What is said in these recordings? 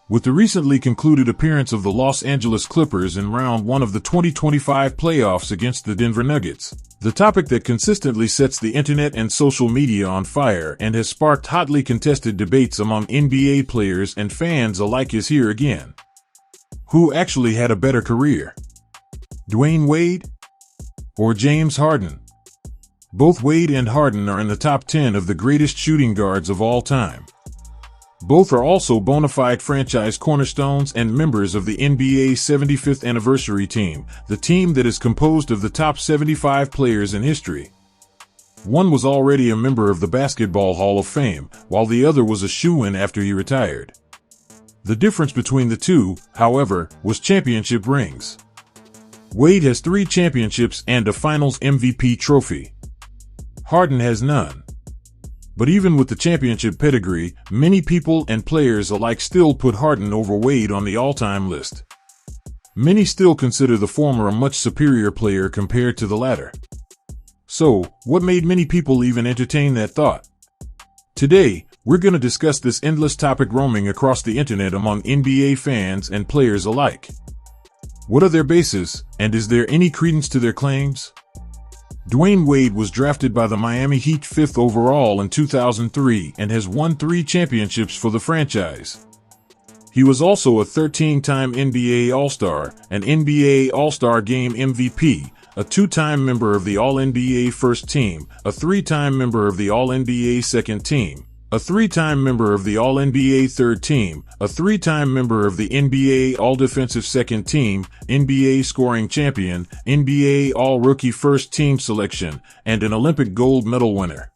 With the recently concluded appearance of the Los Angeles Clippers in round 1 of the 2025 playoffs against the Denver Nuggets, the topic that consistently sets the internet and social media on fire and has sparked hotly contested debates among NBA players and fans alike is here again. Who actually had a better career? Dwyane Wade or James Harden? Both Wade and Harden are in the top 10 of the greatest shooting guards of all time. Both are also bona fide franchise cornerstones and members of the NBA's 75th anniversary team, the team that is composed of the top 75 players in history. One was already a member of the Basketball Hall of Fame, while the other was a shoo-in after he retired. The difference between the two, however, was championship rings. Wade has 3 championships and a Finals MVP trophy. Harden has none. But even with the championship pedigree, many people and players alike still put Harden over Wade on the all-time list. Many still consider the former a much superior player compared to the latter. So, what made many people even entertain that thought? Today, we're going to discuss this endless topic roaming across the internet among NBA fans and players alike. What are their bases, and is there any credence to their claims? Dwyane Wade was drafted by the Miami Heat 5th overall in 2003 and has won 3 championships for the franchise. He was also a 13-time NBA All-Star, an NBA All-Star Game MVP, a 2-time member of the All-NBA First Team, a 3-time member of the All-NBA Second Team, a 3-time member of the All-NBA Third Team, a 3-time member of the NBA All-Defensive Second Team, NBA Scoring Champion, NBA All-Rookie First Team Selection, and an Olympic gold medal winner.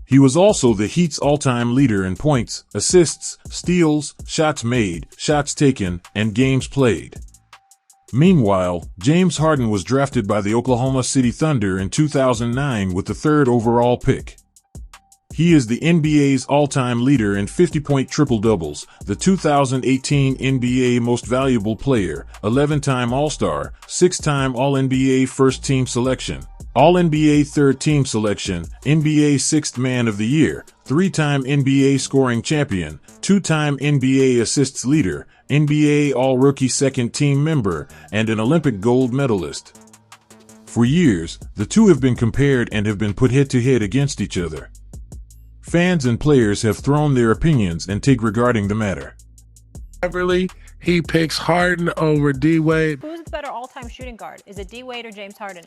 He was also the Heat's all-time leader in points, assists, steals, shots made, shots taken, and games played. Meanwhile, James Harden was drafted by the Oklahoma City Thunder in 2009 with the 3rd overall pick. He is the NBA's all-time leader in 50-point triple-doubles, the 2018 NBA Most Valuable Player, 11-time All-Star, 6-time All-NBA First Team Selection, All-NBA Third Team Selection, NBA Sixth Man of the Year, 3-time NBA Scoring Champion, 2-time NBA Assists Leader, NBA All-Rookie Second Team Member, and an Olympic gold medalist. For years, the two have been compared and have been put head-to-head against each other. Fans and players have thrown their opinions and take regarding the matter. Beverly, he picks Harden over D. Wade. Who's the better all-time shooting guard? Is it D. Wade or James Harden?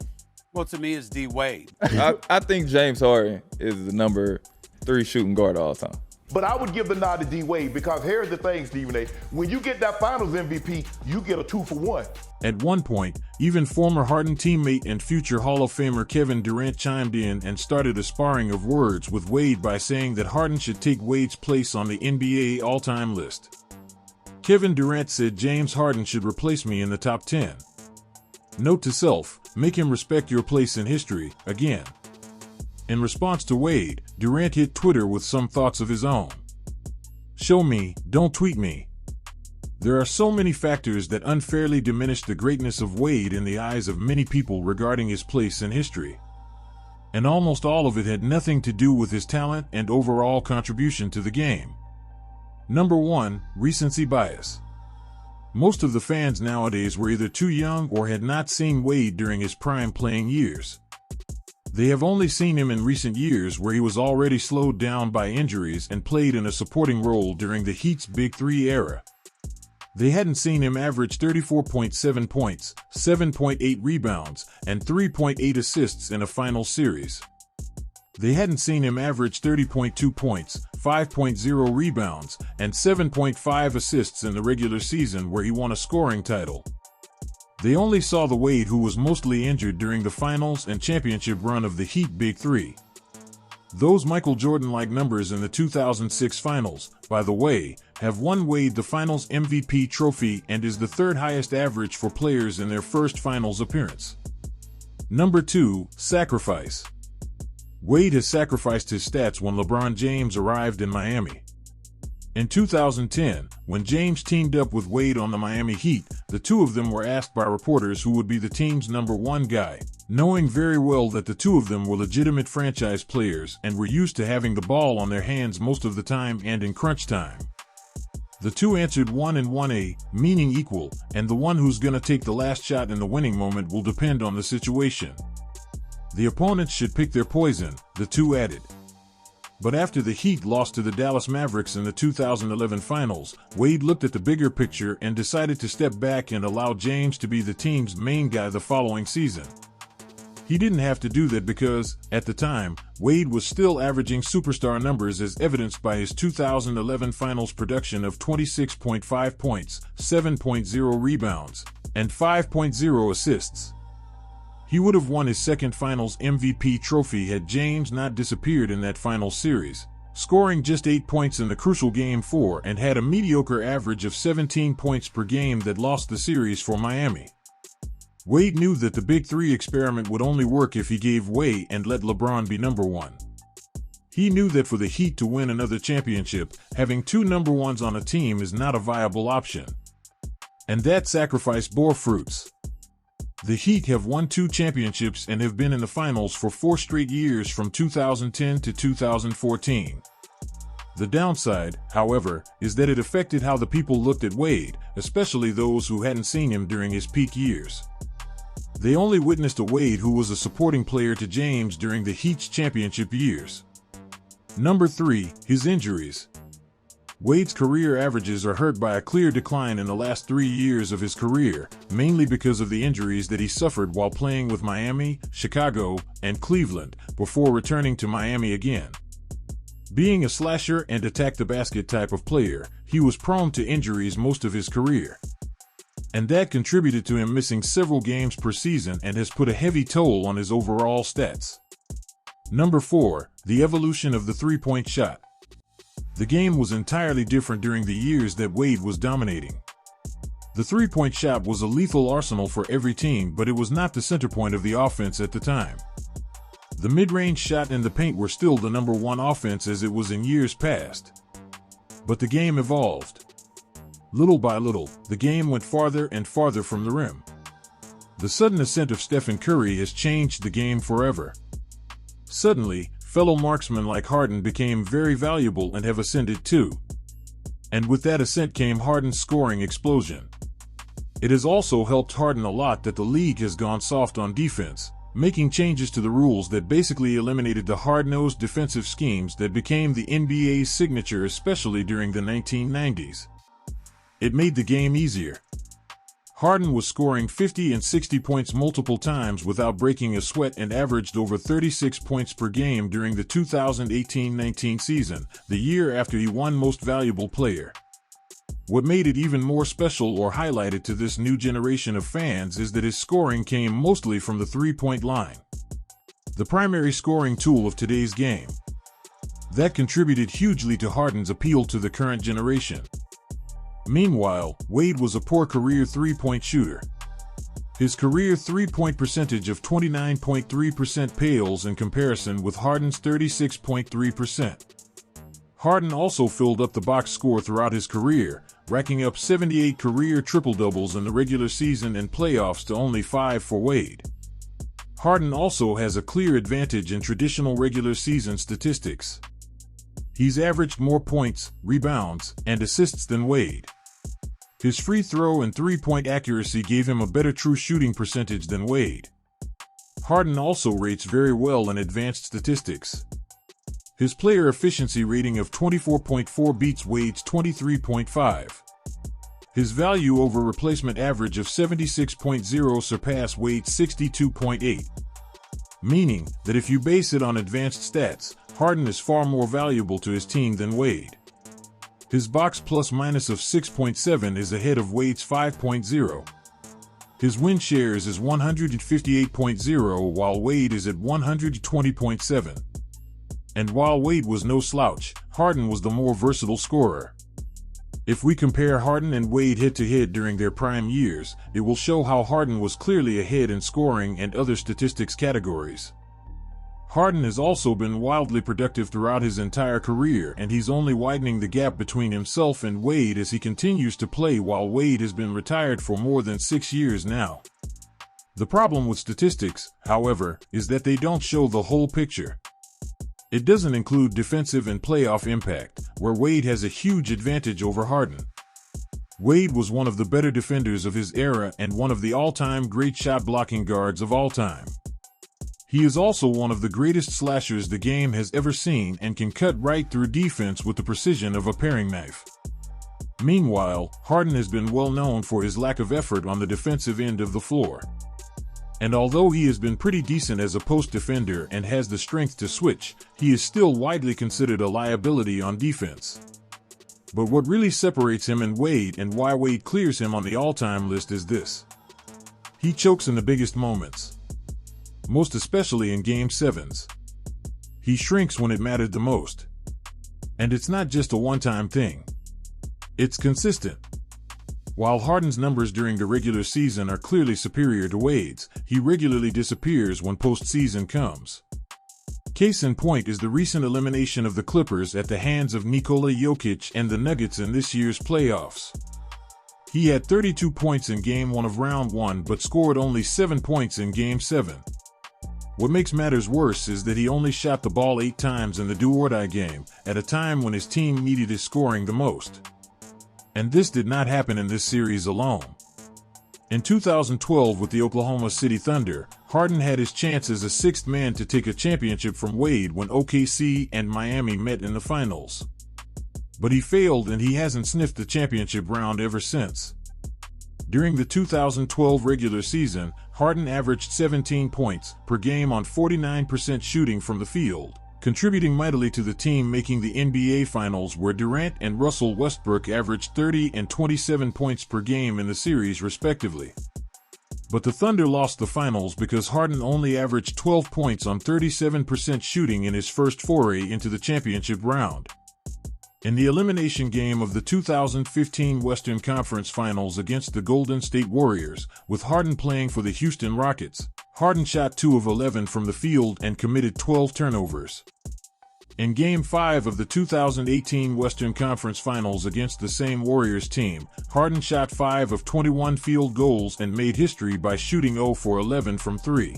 Well, to me, it's D. Wade. I think James Harden is the number 3 shooting guard of all time. But I would give the nod to D. Wade because here's the thing, Stephen A. When you get that Finals MVP, you get a 2-for-1. At one point, even former Harden teammate and future Hall of Famer Kevin Durant chimed in and started a sparring of words with Wade by saying that Harden should take Wade's place on the NBA all-time list. Kevin Durant said James Harden should replace me in the top 10. Note to self, make him respect your place in history, again. In response to Wade, Durant hit Twitter with some thoughts of his own. Show me, don't tweet me. There are so many factors that unfairly diminish the greatness of Wade in the eyes of many people regarding his place in history. And almost all of it had nothing to do with his talent and overall contribution to the game. Number 1, recency bias. Most of the fans nowadays were either too young or had not seen Wade during his prime playing years. They have only seen him in recent years where he was already slowed down by injuries and played in a supporting role during the Heat's Big Three era. They hadn't seen him average 34.7 points, 7.8 rebounds, and 3.8 assists in a final series. They hadn't seen him average 30.2 points, 5.0 rebounds, and 7.5 assists in the regular season where he won a scoring title. They only saw the Wade who was mostly injured during the finals and championship run of the Heat Big Three. Those Michael Jordan-like numbers in the 2006 finals, by the way, have won Wade the Finals MVP trophy and is the 3rd highest average for players in their first finals appearance. Number 2, sacrifice. Wade has sacrificed his stats when LeBron James arrived in Miami. In 2010, when James teamed up with Wade on the Miami Heat, the two of them were asked by reporters who would be the team's number 1 guy, knowing very well that the two of them were legitimate franchise players and were used to having the ball on their hands most of the time and in crunch time. The two answered 1 and 1A, meaning equal, and the one who's gonna take the last shot in the winning moment will depend on the situation. The opponents should pick their poison, the two added. But after the Heat lost to the Dallas Mavericks in the 2011 Finals, Wade looked at the bigger picture and decided to step back and allow James to be the team's main guy the following season. He didn't have to do that because, at the time, Wade was still averaging superstar numbers as evidenced by his 2011 Finals production of 26.5 points, 7.0 rebounds, and 5.0 assists. He would have won his second Finals MVP trophy had James not disappeared in that Finals series, scoring just 8 points in the crucial Game 4 and had a mediocre average of 17 points per game that lost the series for Miami. Wade knew that the Big Three experiment would only work if he gave way and let LeBron be number one. He knew that for the Heat to win another championship, having two number ones on a team is not a viable option. And that sacrifice bore fruits. The Heat have won 2 championships and have been in the finals for 4 straight years from 2010 to 2014. The downside, however, is that it affected how the people looked at Wade, especially those who hadn't seen him during his peak years. They only witnessed a Wade who was a supporting player to James during the Heat's championship years. Number 3, his injuries. Wade's career averages are hurt by a clear decline in the last 3 years of his career, mainly because of the injuries that he suffered while playing with Miami, Chicago, and Cleveland, before returning to Miami again. Being a slasher and attack-the-basket type of player, he was prone to injuries most of his career. And that contributed to him missing several games per season and has put a heavy toll on his overall stats. Number 4, the evolution of the three-point shot. The game was entirely different during the years that Wade was dominating. The three-point shot was a lethal arsenal for every team, but it was not the center point of the offense at the time. The mid-range shot and the paint were still the number one offense as it was in years past. But the game evolved. Little by little, the game went farther and farther from the rim. The sudden ascent of Stephen Curry has changed the game forever. Suddenly, fellow marksmen like Harden became very valuable and have ascended too. And with that ascent came Harden's scoring explosion. It has also helped Harden a lot that the league has gone soft on defense, making changes to the rules that basically eliminated the hard-nosed defensive schemes that became the NBA's signature, especially during the 1990s. It made the game easier. Harden was scoring 50 and 60 points multiple times without breaking a sweat and averaged over 36 points per game during the 2018-19 season, the year after he won Most Valuable Player. What made it even more special or highlighted to this new generation of fans is that his scoring came mostly from the three-point line, the primary scoring tool of today's game. That contributed hugely to Harden's appeal to the current generation. Meanwhile, Wade was a poor career three-point shooter. His career three-point percentage of 29.3% pales in comparison with Harden's 36.3%. Harden also filled up the box score throughout his career, racking up 78 career triple-doubles in the regular season and playoffs to only 5 for Wade. Harden also has a clear advantage in traditional regular season statistics. He's averaged more points, rebounds, and assists than Wade. His free throw and three-point accuracy gave him a better true shooting percentage than Wade. Harden also rates very well in advanced statistics. His player efficiency rating of 24.4 beats Wade's 23.5. His value over replacement average of 76.0 surpassed Wade's 62.8. Meaning that if you base it on advanced stats, Harden is far more valuable to his team than Wade. His box plus-minus of 6.7 is ahead of Wade's 5.0. His win shares is 158.0 while Wade is at 120.7. And while Wade was no slouch, Harden was the more versatile scorer. If we compare Harden and Wade head-to-head during their prime years, it will show how Harden was clearly ahead in scoring and other statistics categories. Harden has also been wildly productive throughout his entire career, and he's only widening the gap between himself and Wade as he continues to play while Wade has been retired for more than 6 years now. The problem with statistics, however, is that they don't show the whole picture. It doesn't include defensive and playoff impact, where Wade has a huge advantage over Harden. Wade was one of the better defenders of his era and one of the all-time great shot-blocking guards of all time. He is also one of the greatest slashers the game has ever seen and can cut right through defense with the precision of a paring knife. Meanwhile, Harden has been well known for his lack of effort on the defensive end of the floor. And although he has been pretty decent as a post defender and has the strength to switch, he is still widely considered a liability on defense. But what really separates him and Wade, and why Wade clears him on the all-time list, is this: he chokes in the biggest moments, most especially in Game 7s. He shrinks when it mattered the most. And it's not just a one-time thing. It's consistent. While Harden's numbers during the regular season are clearly superior to Wade's, he regularly disappears when postseason comes. Case in point is the recent elimination of the Clippers at the hands of Nikola Jokic and the Nuggets in this year's playoffs. He had 32 points in Game 1 of Round 1 but scored only 7 points in Game 7. What makes matters worse is that he only shot the ball 8 times in the do-or-die game, at a time when his team needed his scoring the most. And this did not happen in this series alone. In 2012 with the Oklahoma City Thunder, Harden had his chance as a sixth man to take a championship from Wade when OKC and Miami met in the finals. But he failed and he hasn't sniffed the championship round ever since. During the 2012 regular season, Harden averaged 17 points per game on 49% shooting from the field, contributing mightily to the team making the NBA Finals, where Durant and Russell Westbrook averaged 30 and 27 points per game in the series respectively. But the Thunder lost the finals because Harden only averaged 12 points on 37% shooting in his first foray into the championship round. In the elimination game of the 2015 Western Conference Finals against the Golden State Warriors, with Harden playing for the Houston Rockets, Harden shot 2 of 11 from the field and committed 12 turnovers. In Game 5 of the 2018 Western Conference Finals against the same Warriors team, Harden shot 5 of 21 field goals and made history by shooting 0 for 11 from 3.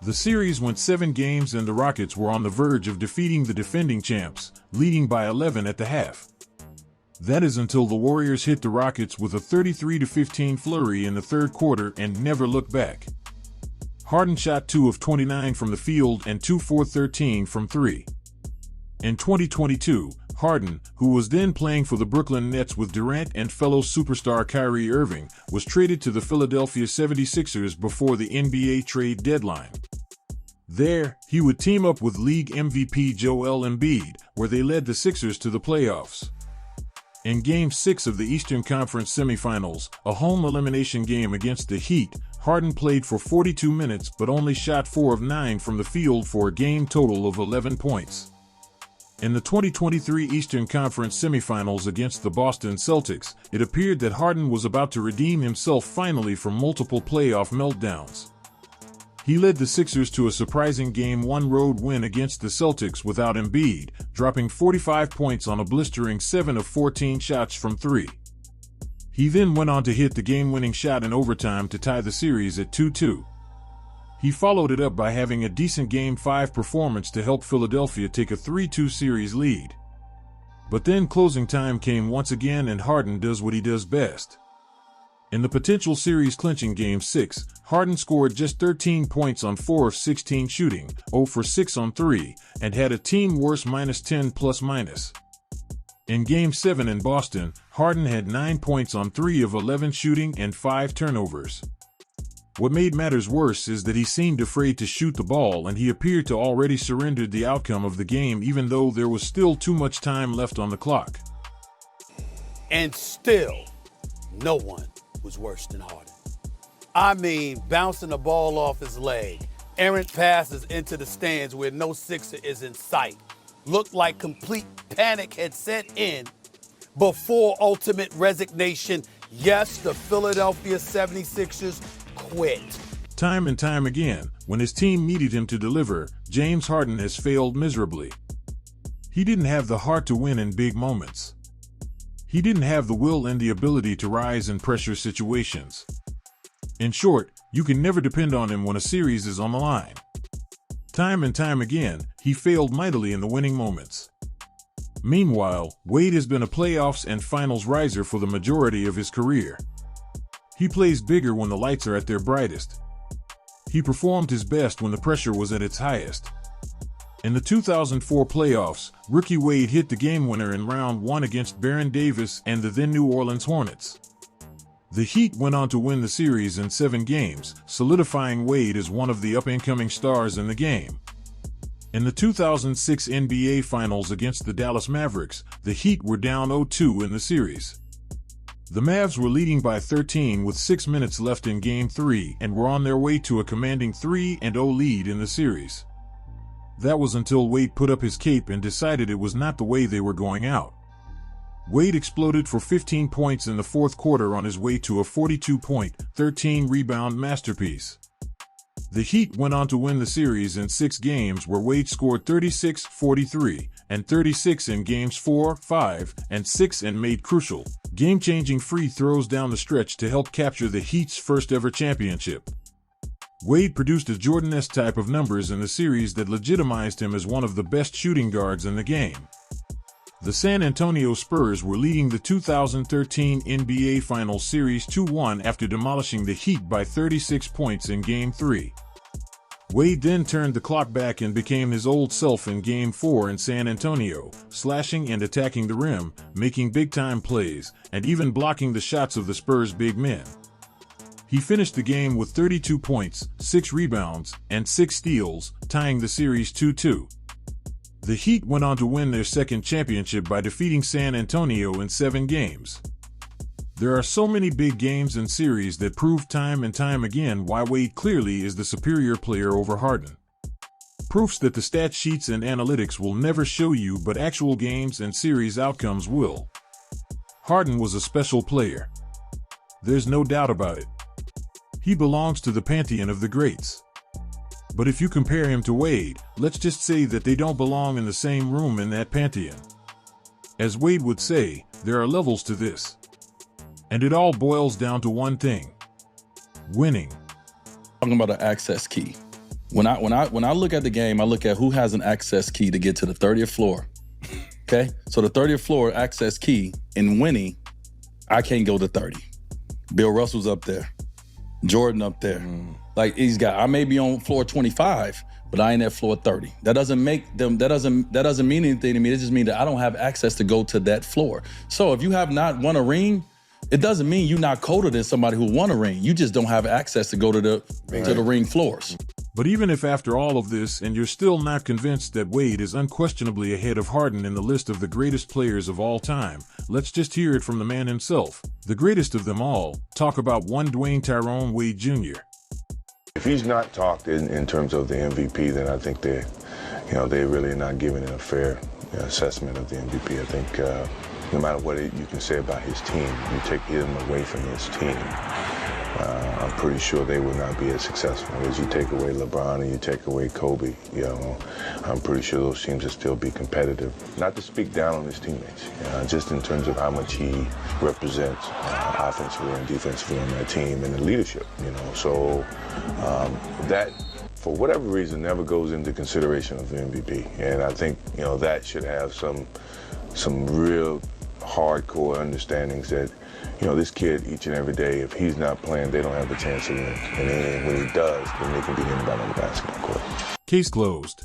The series went 7 games and the Rockets were on the verge of defeating the defending champs, leading by 11 at the half. That is until the Warriors hit the Rockets with a 33-15 flurry in the third quarter and never looked back. Harden shot 2 of 29 from the field and 2 for 13 from 3. In 2022, Harden, who was then playing for the Brooklyn Nets with Durant and fellow superstar Kyrie Irving, was traded to the Philadelphia 76ers before the NBA trade deadline. There, he would team up with league MVP Joel Embiid, where they led the Sixers to the playoffs. In Game 6 of the Eastern Conference Semifinals, a home elimination game against the Heat, Harden played for 42 minutes but only shot 4 of 9 from the field for a game total of 11 points. In the 2023 Eastern Conference Semifinals against the Boston Celtics, it appeared that Harden was about to redeem himself finally from multiple playoff meltdowns. He led the Sixers to a surprising Game 1 road win against the Celtics without Embiid, dropping 45 points on a blistering 7 of 14 shots from 3. He then went on to hit the game-winning shot in overtime to tie the series at 2-2. He followed it up by having a decent Game 5 performance to help Philadelphia take a 3-2 series lead. But then closing time came once again and Harden does what he does best. In the potential series-clinching Game 6, Harden scored just 13 points on 4 of 16 shooting, 0 for 6 on 3, and had a team-worst -10 plus-minus. In Game 7 in Boston, Harden had 9 points on 3 of 11 shooting and 5 turnovers. What made matters worse is that he seemed afraid to shoot the ball and he appeared to already surrendered the outcome of the game even though there was still too much time left on the clock. And still, no one was worse than Harden. I mean, bouncing the ball off his leg, errant passes into the stands where no Sixer is in sight. Looked like complete panic had set in before ultimate resignation. Yes, the Philadelphia 76ers quit. Time and time again, when his team needed him to deliver, James Harden has failed miserably. He didn't have the heart to win in big moments. He didn't have the will and the ability to rise in pressure situations. In short, you can never depend on him when a series is on the line. Time and time again, he failed mightily in the winning moments. Meanwhile, Wade has been a playoffs and finals riser for the majority of his career. He plays bigger when the lights are at their brightest. He performed his best when the pressure was at its highest. In the 2004 playoffs, rookie Wade hit the game winner in round 1 against Baron Davis and the then New Orleans Hornets. The Heat went on to win the series in 7 games, solidifying Wade as one of the up-and-coming stars in the game. In the 2006 NBA Finals against the Dallas Mavericks, the Heat were down 0-2 in the series. The Mavs were leading by 13 with 6 minutes left in Game 3 and were on their way to a commanding 3-0 lead in the series. That was until Wade put up his cape and decided it was not the way they were going out. Wade exploded for 15 points in the fourth quarter on his way to a 42-point, 13-rebound masterpiece. The Heat went on to win the series in 6 games where Wade scored 36, 43, and 36 in games 4, 5, and 6 and made crucial, game-changing free throws down the stretch to help capture the Heat's first-ever championship. Wade produced a Jordan-esque type of numbers in the series that legitimized him as one of the best shooting guards in the game. The San Antonio Spurs were leading the 2013 NBA Finals Series 2-1 after demolishing the Heat by 36 points in Game 3. Wade then turned the clock back and became his old self in Game 4 in San Antonio, slashing and attacking the rim, making big-time plays, and even blocking the shots of the Spurs' big men. He finished the game with 32 points, 6 rebounds, and 6 steals, tying the series 2-2. The Heat went on to win their second championship by defeating San Antonio in 7 games. There are so many big games and series that prove time and time again why Wade clearly is the superior player over Harden. Proofs that the stat sheets and analytics will never show you, but actual games and series outcomes will. Harden was a special player. There's no doubt about it. He belongs to the pantheon of the greats. But if you compare him to Wade, let's just say that they don't belong in the same room in that pantheon. As Wade would say, there are levels to this. And it all boils down to one thing: winning. Talking about an access key. When I look at the game, I look at who has an access key to get to the 30th floor. Okay? So the 30th floor access key in winning, I can't go to 30. Bill Russell's up there. Jordan up there. Like I may be on floor 25, but I ain't at floor 30. That doesn't mean anything to me. It just means that I don't have access to go to that floor. So if you have not won a ring, it doesn't mean you're not colder than somebody who won a ring. You just don't have access to go to the ring floors. But even if after all of this and you're still not convinced that Wade is unquestionably ahead of Harden in the list of the greatest players of all time, let's just hear it from the man himself, the greatest of them all. Talk about one Dwyane Tyrone Wade Jr. If he's not talked in terms of the MVP, then I think they really are not giving it a fair assessment of the MVP. I think no matter what you can say about his team, you take him away from his team, I'm pretty sure they will not be as successful. As you take away LeBron and you take away Kobe, I'm pretty sure those teams will still be competitive. Not to speak down on his teammates, just in terms of how much he represents offensively and defensively on that team and the leadership, So that, for whatever reason, never goes into consideration of the MVP. And I think, that should have some real hardcore understandings that, this kid each and every day, if he's not playing, they don't have a chance to win. And then when he does, then they can beat anybody on the basketball court. Case closed.